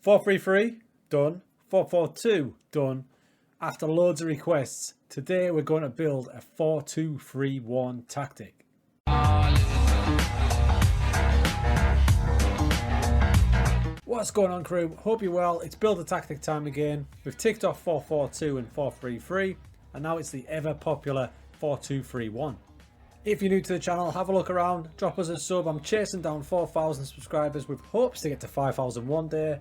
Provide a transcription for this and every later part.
4-3-3, done. 4-4-2, done. After loads of requests, today we're going to build a 4-2-3-1 tactic. What's going on, crew? Hope you're well. It's build a tactic time again. We've ticked off 4-4-2 and 4-3-3, and now it's the ever popular 4-2-3-1. If you're new to the channel, have a look around, drop us a sub. I'm chasing down 4,000 subscribers with hopes to get to 5,000 one day.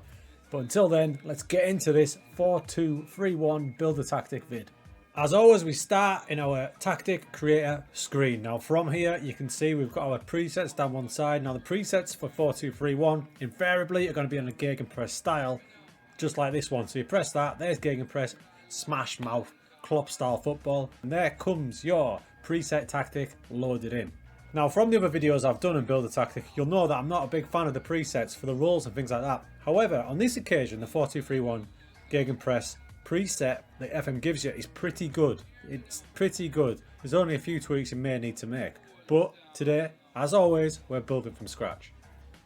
But until then, let's get into this 4-2-3-1 build a tactic vid. As always, we start in our tactic creator screen. Now from here, you can see we've got our presets down one side. Now the presets for 4-2-3-1 invariably are going to be on a gegenpress style, just like this one. So you press that, there's gegenpress, smash mouth, Klopp style football, and there comes your preset tactic loaded in. Now from the other videos I've done in build a tactic, you'll know that I'm not a big fan of the presets for the rules and things like that. However, on this occasion, the 4-2-3-1 gegenpress preset that FM gives you is pretty good. It's pretty good. There's only a few tweaks you may need to make, but today, as always, we're building from scratch.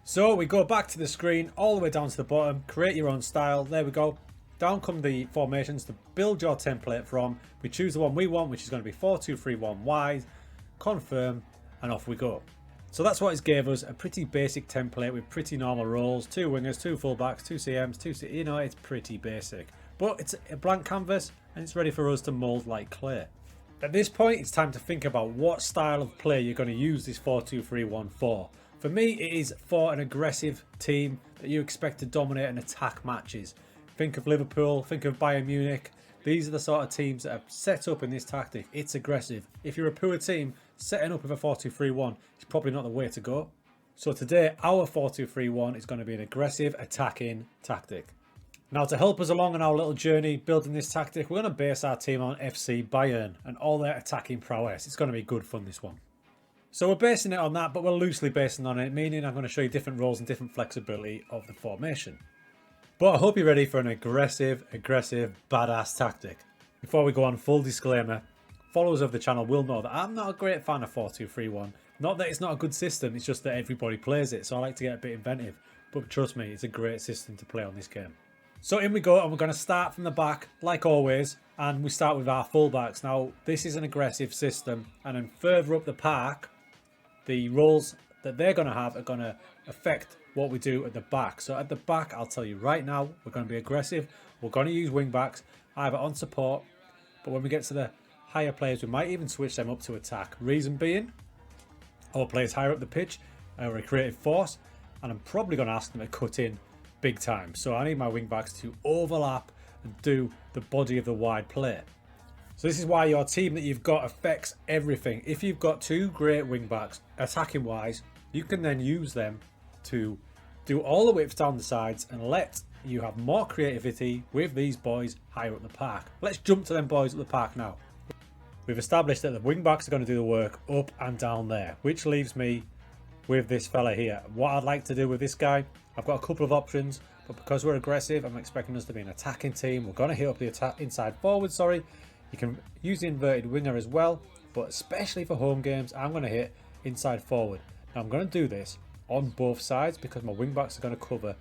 So we go back to the screen, all the way down to the bottom, create your own style. There we go. Down come the formations to build your template from. We choose the one we want, which is going to be 4-2-3-1 wide, confirm, and off we go. So that's what it gave us, a pretty basic template with pretty normal roles, 2 wingers, 2 fullbacks, 2 CMs, you know, it's pretty basic. But it's a blank canvas and it's ready for us to mould like clay. At this point, it's time to think about what style of play you're going to use this 4-2-3-1 for. For me, it is for an aggressive team that you expect to dominate and attack matches. Think of Liverpool, think of Bayern Munich. These are the sort of teams that are set up in this tactic. It's aggressive. If you're a poor team, setting up with a 4-2-3-1 is probably not the way to go. So today, our 4-2-3-1 is going to be an aggressive attacking tactic. Now to help us along on our little journey building this tactic, we're going to base our team on FC Bayern and all their attacking prowess. It's going to be good fun, this one. So we're basing it on that, but we're loosely basing on it, meaning I'm going to show you different roles and different flexibility of the formation. But I hope you're ready for an aggressive, badass tactic. Before we go on, full disclaimer, followers of the channel will know that I'm not a great fan of 4-2-3-1. Not that it's not a good system, it's just that everybody plays it, so I like to get a bit inventive. But trust me, it's a great system to play on this game. So in we go, and we're going to start from the back, like always, and we start with our fullbacks. Now, this is an aggressive system, and then further up the park, the roles that they're going to have are going to affect what we do at the back. So at the back, I'll tell you right now, we're going to be aggressive. We're going to use wing backs, either on support, but when we get to the higher players, we might even switch them up to attack. Reason being, our players higher up the pitch are a creative force, and I'm probably going to ask them to cut in big time. So I need my wing backs to overlap and do the body of the wide play. So this is why your team that you've got affects everything. If you've got 2 great wing backs, attacking wise, you can then use them to do all the width down the sides and let you have more creativity with these boys higher up the park. Let's jump to them boys at the park now. We've established that the wing backs are going to do the work up and down there, which leaves me with this fella here. What I'd like to do with this guy, I've got a couple of options, but because we're aggressive, I'm expecting us to be an attacking team. We're going to hit up the inside forward, sorry. You can use the inverted winger as well, but especially for home games, I'm going to hit inside forward. Now I'm going to do this on both sides because my wing backs are going to cover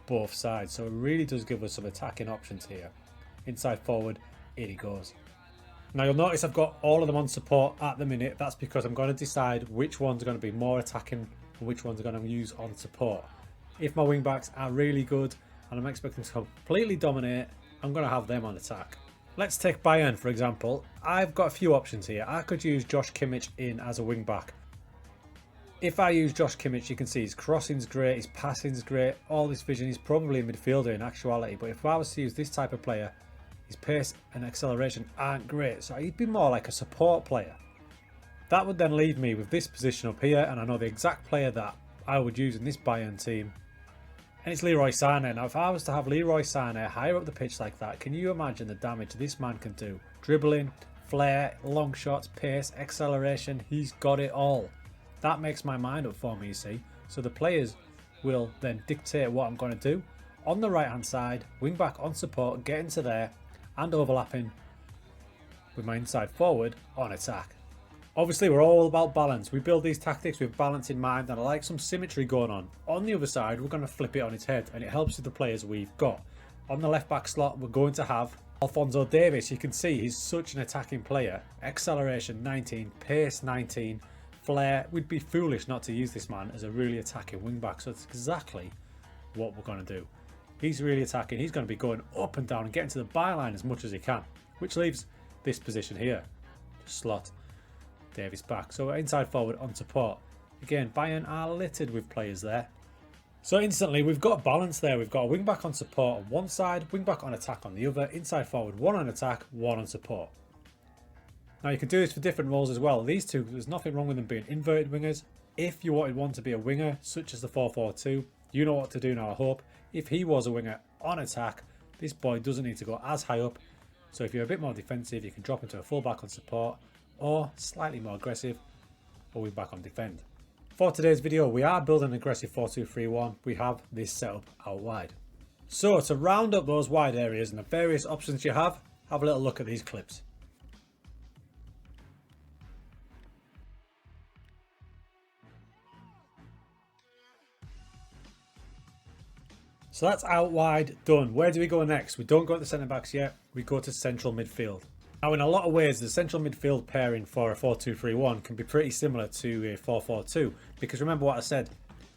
both sides. So it really does give us some attacking options here. Inside forward, here he goes. Now you'll notice I've got all of them on support at the minute. That's because I'm going to decide which ones are going to be more attacking and which ones are going to use on support. If my wing backs are really good and I'm expecting to completely dominate, I'm going to have them on attack. Let's take Bayern for example. I've got a few options here. I could use Josh Kimmich in as a wing back. If I use Josh Kimmich, you can see his crossing's great, his passing's great, all this vision. He's probably a midfielder in actuality, but if I was to use this type of player, his pace and acceleration aren't great, so he'd be more like a support player. That would then leave me with this position up here, and I know the exact player that I would use in this Bayern team, and it's Leroy Sané. Now if I was to have Leroy Sané higher up the pitch like that, can you imagine the damage this man can do? Dribbling, flair, long shots, pace, acceleration, he's got it all. That makes my mind up for me, you see. So the players will then dictate what I'm going to do. On the right hand side, wing back on support, get into there and overlapping with my inside forward on attack. Obviously, we're all about balance. We build these tactics with balance in mind, and I like some symmetry going on. On the other side, we're going to flip it on its head, and it helps with the players we've got. On the left back slot, we're going to have Alphonso Davies. You can see he's such an attacking player. Acceleration 19, pace 19, flair. We'd be foolish not to use this man as a really attacking wing back. So it's exactly what we're going to do. He's really attacking. He's going to be going up and down and getting to the byline as much as he can, which leaves this position here. Slot Davies back. So we're inside forward on support. Again, Bayern are littered with players there. So instantly we've got balance there. We've got a wing back on support on one side, wing back on attack on the other, inside forward, one on attack, one on support. Now you can do this for different roles as well. These two, there's nothing wrong with them being inverted wingers. If you wanted one to be a winger, such as the 4-4-2, you know what to do now, I hope. If he was a winger on attack, this boy doesn't need to go as high up. So if you're a bit more defensive, you can drop into a fullback on support, or slightly more aggressive, or wing back on defend. For today's video, we are building an aggressive 4-2-3-1. We have this setup out wide. So to round up those wide areas and the various options you have a little look at these clips. So that's out wide, done. Where do we go next? We don't go to the centre backs yet, we go to central midfield. Now in a lot of ways, the central midfield pairing for a 4-2-3-1 can be pretty similar to a 4-4-2, because remember what I said,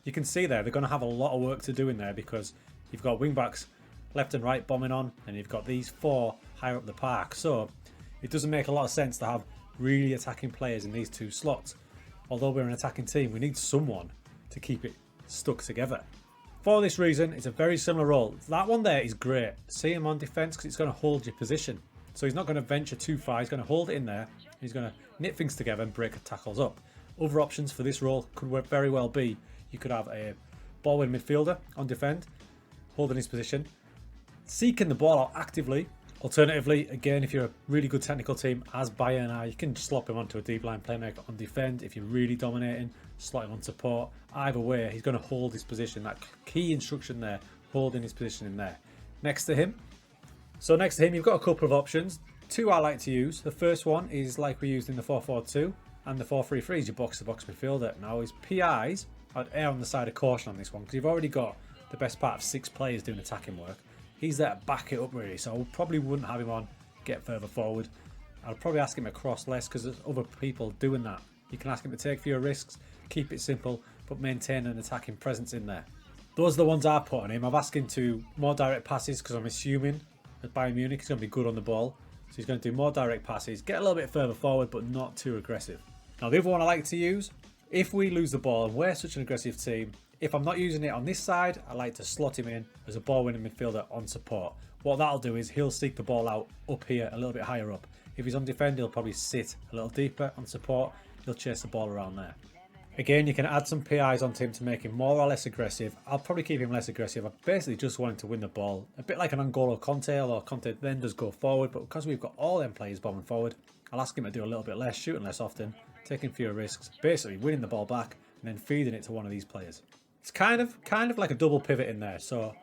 you can see there, they're going to have a lot of work to do in there because you've got wing backs left and right bombing on, and you've got these four higher up the park. So it doesn't make a lot of sense to have really attacking players in these two slots. Although we're an attacking team, we need someone to keep it stuck together. For this reason, it's a very similar role. That one there is great. See him on defence because it's going to hold your position. So he's not going to venture too far. He's going to hold it in there. He's going to knit things together and break tackles up. Other options for this role could very well be, you could have a ball-winning midfielder on defend, holding his position, seeking the ball out actively. Alternatively, again, if you're a really good technical team, as Bayern are, you can slop him onto a deep line playmaker on defend. If you're really dominating, slot him on support. Either way, he's going to hold his position. That key instruction there, holding his position in there. Next to him, you've got a couple of options. Two I like to use. The first one is like we used in the 4-4-2, and the 4-3-3 is your box-to-box midfielder. Now his PIs, I'd err on the side of caution on this one because you've already got the best part of 6 players doing attacking work. He's there to back it up really, so I probably wouldn't have him on get further forward. I'd probably ask him to cross less because there's other people doing that. You can ask him to take fewer risks, keep it simple, but maintain an attacking presence in there. Those are the ones I've put on him. I've asked him to more direct passes because I'm assuming at Bayern Munich he's going to be good on the ball. So he's going to do more direct passes, get a little bit further forward, but not too aggressive. Now the other one I like to use, if we lose the ball and we're such an aggressive team, if I'm not using it on this side, I like to slot him in as a ball-winning midfielder on support. What that'll do is he'll seek the ball out up here, a little bit higher up. If he's on defend, he'll probably sit a little deeper. On support, he'll chase the ball around there. Again, you can add some PIs onto him to make him more or less aggressive. I'll probably keep him less aggressive. I basically just want him to win the ball. A bit like an N'Golo Conte, although Conte then does go forward. But because we've got all them players bombing forward, I'll ask him to do a little bit less, shooting less often, taking fewer risks, basically winning the ball back and then feeding it to one of these players. It's kind of like a double pivot in there. So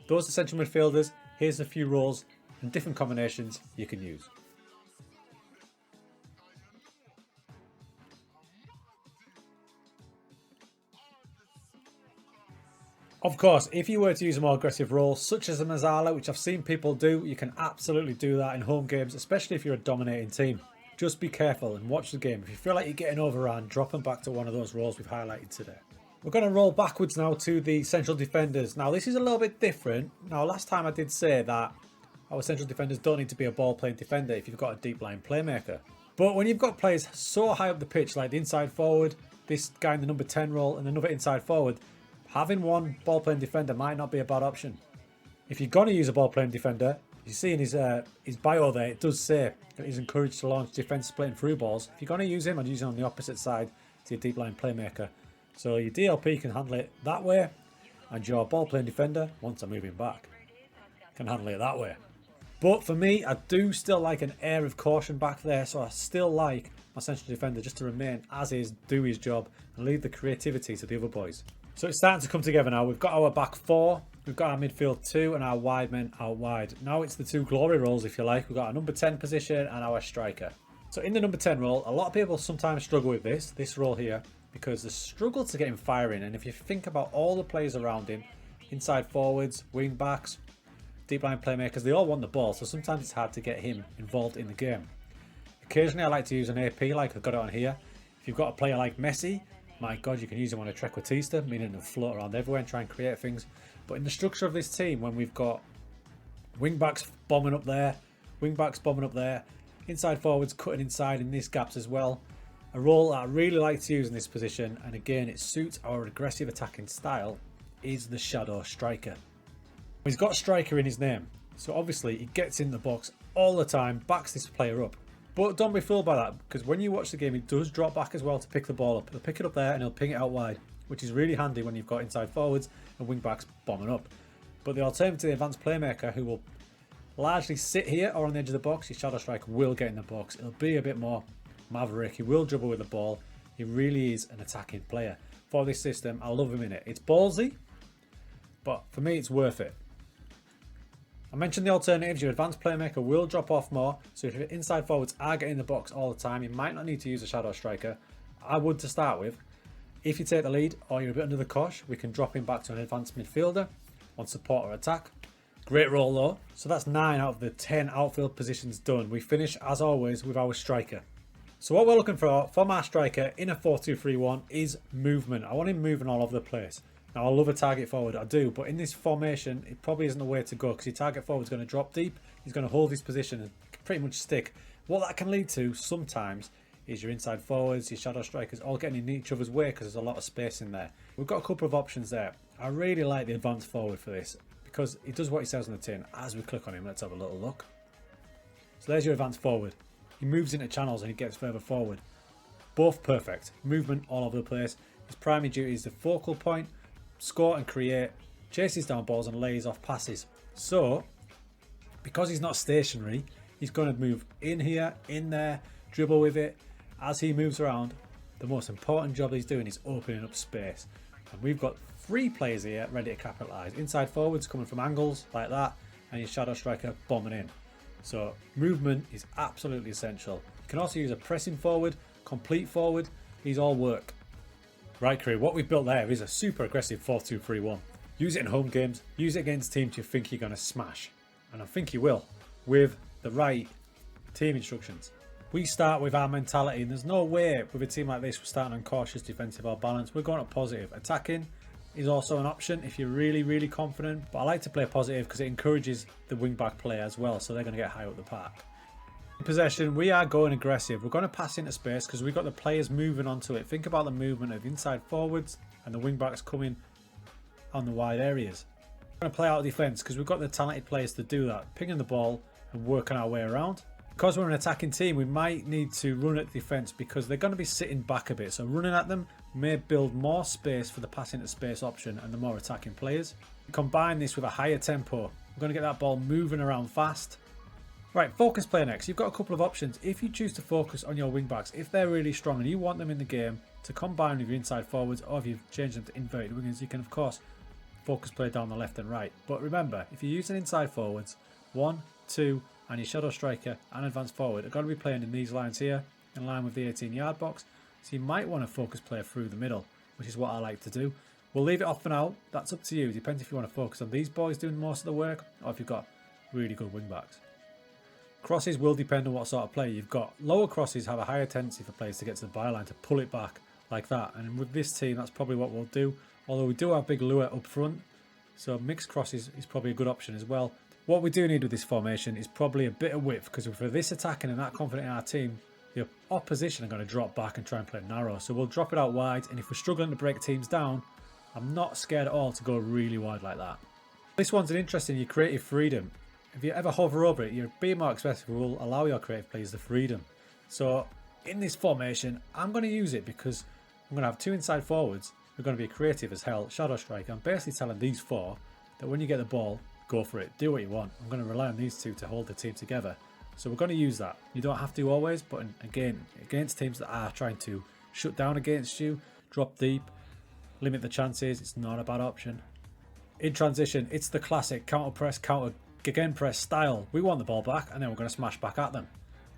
those are central midfielders. Here's a few roles and different combinations you can use. Of course, if you were to use a more aggressive role, such as a Mazzala, which I've seen people do, you can absolutely do that in home games, especially if you're a dominating team. Just be careful and watch the game. If you feel like you're getting overrun, drop them back to one of those roles we've highlighted today. We're going to roll backwards now to the central defenders. Now, this is a little bit different. Now, last time I did say that our central defenders don't need to be a ball-playing defender if you've got a deep line playmaker. But when you've got players so high up the pitch, like the inside forward, this guy in the number 10 role, and another inside forward, having one ball-playing defender might not be a bad option. If you're going to use a ball-playing defender, you see in his bio there, it does say that he's encouraged to launch defence splitting through balls. If you're going to use him, I'd use him on the opposite side to your deep line playmaker. So your DLP can handle it that way, and your ball-playing defender, once I'm moving back, can handle it that way. But for me, I do still like an air of caution back there, so I still like my central defender just to remain as is, do his job, and leave the creativity to the other boys. So it's starting to come together now. We've got our back four, we've got our midfield two, and our wide men out wide. Now it's the two glory roles, if you like. We've got our number 10 position and our striker. So in the number 10 role, a lot of people sometimes struggle with this role here because they struggle to get him firing. And if you think about all the players around him, inside forwards, wing backs, deep line playmakers, they all want the ball. So sometimes it's hard to get him involved in the game. Occasionally I like to use an AP like I've got it on here. If you've got a player like Messi, my God, you can use him on a trequartista, meaning they'll float around everywhere and try and create things. But in the structure of this team, when we've got wing backs bombing up there, wing backs bombing up there, inside forwards cutting inside in these gaps as well. A role that I really like to use in this position, and again it suits our aggressive attacking style, is the shadow striker. He's got striker in his name, so obviously he gets in the box all the time, backs this player up. But don't be fooled by that, because when you watch the game he does drop back as well to pick the ball up. He'll pick it up there and he'll ping it out wide, which is really handy when you've got inside forwards and wing backs bombing up. But the alternative to the advanced playmaker, who will largely sit here or on the edge of the box, your shadow striker will get in the box. It'll be a bit more maverick. He will dribble with the ball. He really is an attacking player. For this system, I love him in it. It's ballsy, but for me it's worth it. I mentioned the alternatives. Your advanced playmaker will drop off more, so if your inside forwards are getting in the box all the time, you might not need to use a shadow striker. I would to start with. If you take the lead or you're a bit under the cosh, we can drop him back to an advanced midfielder on support or attack. Great role though. So that's 9 out of the 10 outfield positions done. We finish as always with our striker. So what we're looking for from our striker in a 4-2-3-1 is movement. I want him moving all over the place. Now I love a target forward, I do, but in this formation it probably isn't the way to go, because your target forward is going to drop deep, he's going to hold his position and pretty much stick. What that can lead to sometimes is your inside forwards, your shadow strikers all getting in each other's way because there's a lot of space in there. We've got a couple of options there. I really like the advanced forward for this, because he does what he says on the tin. As we click on him, let's have a little look. So there's your advanced forward. He moves into channels and he gets further forward. Both perfect. Movement all over the place. His primary duty is the focal point, score and create, chases down balls and lays off passes. So, because he's not stationary, he's going to move in here, in there, dribble with it. As he moves around, the most important job he's doing is opening up space. And we've got 3 players here ready to capitalise. Inside forwards coming from angles like that, and your shadow striker bombing in. So movement is absolutely essential. You can also use a pressing forward, complete forward. These all work. Right crew, what we've built there is a super aggressive 4-2-3-1. Use it in home games, use it against teams you think you're going to smash. And I think you will, with the right team instructions. We start with our mentality, and there's no way with a team like this we're starting on cautious, defensive or balance. We're going to positive. Attacking is also an option if you're really confident, but I like to play positive because it encourages the wing back player as well, so they're going to get high up the park. In possession, we are going aggressive. We're going to pass into space because we've got the players moving onto it. Think about the movement of inside forwards and the wing backs coming on the wide areas. We're going to play out defence because we've got the talented players to do that, pinging the ball and working our way around. Because we're an attacking team, we might need to run at defence because they're going to be sitting back a bit. So running at them may build more space for the pass into space option and the more attacking players. Combine this with a higher tempo. We're going to get that ball moving around fast. Right, focus play next. You've got a couple of options. If you choose to focus on your wing backs, if they're really strong and you want them in the game to combine with your inside forwards, or if you've changed them to inverted wingers, you can of course focus play down the left and right. But remember, if you're using inside forwards, 1, 2, and your shadow striker and advanced forward are going to be playing in these lines here, in line with the 18-yard box. So you might want to focus play through the middle, which is what I like to do. We'll leave it off for now. That's up to you. Depends if you want to focus on these boys doing most of the work, or if you've got really good wing backs. Crosses will depend on what sort of play you've got. Lower crosses have a higher tendency for players to get to the byline, to pull it back like that. And with this team, that's probably what we'll do. Although we do have big lure up front, so mixed crosses is probably a good option as well. What we do need with this formation is probably a bit of width, because for this attacking and that confident in our team, the opposition are going to drop back and try and play narrow. So we'll drop it out wide, and if we're struggling to break teams down, I'm not scared at all to go really wide like that. This one's an interesting, your creative freedom. If you ever hover over it, your being more expressive will allow your creative players the freedom. So in this formation, I'm going to use it because I'm going to have 2 inside forwards who are going to be creative as hell. Shadow striker, I'm basically telling these 4 that when you get the ball, go for it, do what you want. I'm going to rely on these 2 to hold the team together. So we're going to use that. You don't have to always, but again, against teams that are trying to shut down against you, drop deep, limit the chances, it's not a bad option. In transition, it's the classic counter press, counter again press style. We want the ball back and then we're going to smash back at them.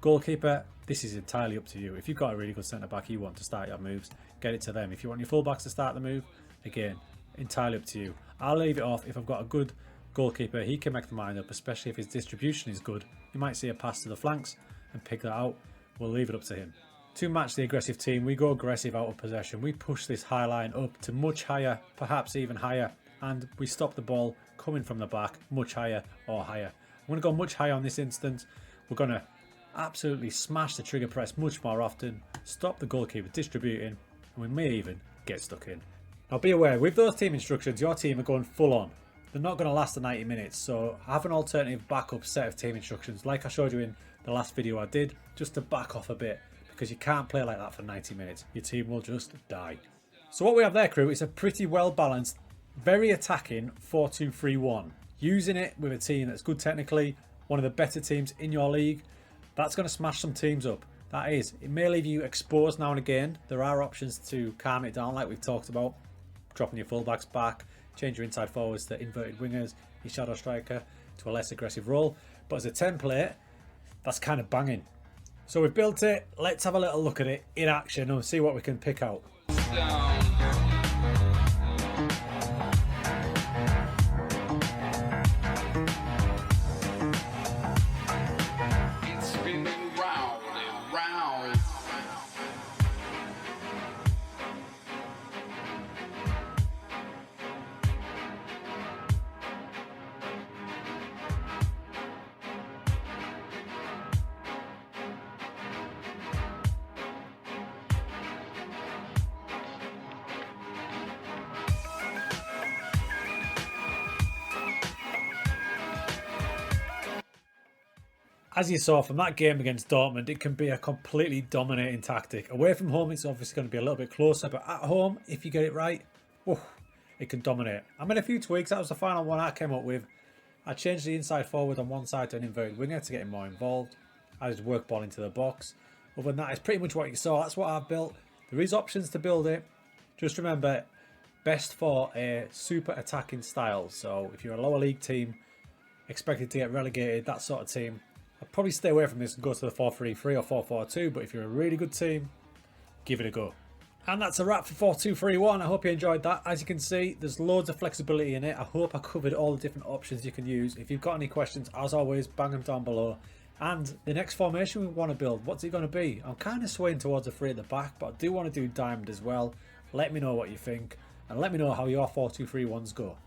Goalkeeper, this is entirely up to you. If you've got a really good centre-back you want to start your moves, get it to them. If you want your fullbacks to start the move, again, entirely up to you. I'll leave it off if I've got a good goalkeeper. He can make the mind up, especially if his distribution is good. You might see a pass to the flanks and pick that out. We'll leave it up to him. To match the aggressive team, we go aggressive out of possession. We push this high line up to much higher, perhaps even higher, and we stop the ball coming from the back much higher or higher. I'm going to go much higher on this instance. We're going to absolutely smash the trigger press much more often, stop the goalkeeper distributing, and we may even get stuck in. Now be aware, with those team instructions, your team are going full on. They're not going to last the 90 minutes, so have an alternative backup set of team instructions like I showed you in the last video I did, just to back off a bit, because you can't play like that for 90 minutes. Your team will just die. So what we have there, crew, is a pretty well balanced, very attacking 4-2-3-1. Using it with a team that's good technically, one of the better teams in your league, that's going to smash some teams up. That is, it may leave you exposed now and again. There are options to calm it down like we've talked about. Dropping your fullbacks back, change your inside forwards to inverted wingers, your shadow striker to a less aggressive role. But as a template, that's kind of banging. So we've built it. Let's have a little look at it in action and see what we can pick out. As you saw from that game against Dortmund, it can be a completely dominating tactic. Away from home, it's obviously going to be a little bit closer, but at home, if you get it right, it can dominate. I made a few tweaks. That was the final one I came up with. I changed the inside forward on one side to an inverted winger to get him more involved. I just work ball into the box. Other than that, it's pretty much what you saw. That's what I've built. There is options to build it. Just remember, best for a super attacking style. So if you're a lower league team, expected to get relegated, that sort of team, I'd probably stay away from this and go to the 4-3-3 or 4-4-2, but if you're a really good team, give it a go. And that's a wrap for 4-2-3-1. I hope you enjoyed that. As you can see, there's loads of flexibility in it. I hope I covered all the different options you can use. If you've got any questions, as always, bang them down below. And the next formation we want to build, what's it going to be? I'm kind of swaying towards a 3 at the back, but I do want to do diamond as well. Let me know what you think, and let me know how your 4-2-3-1s go.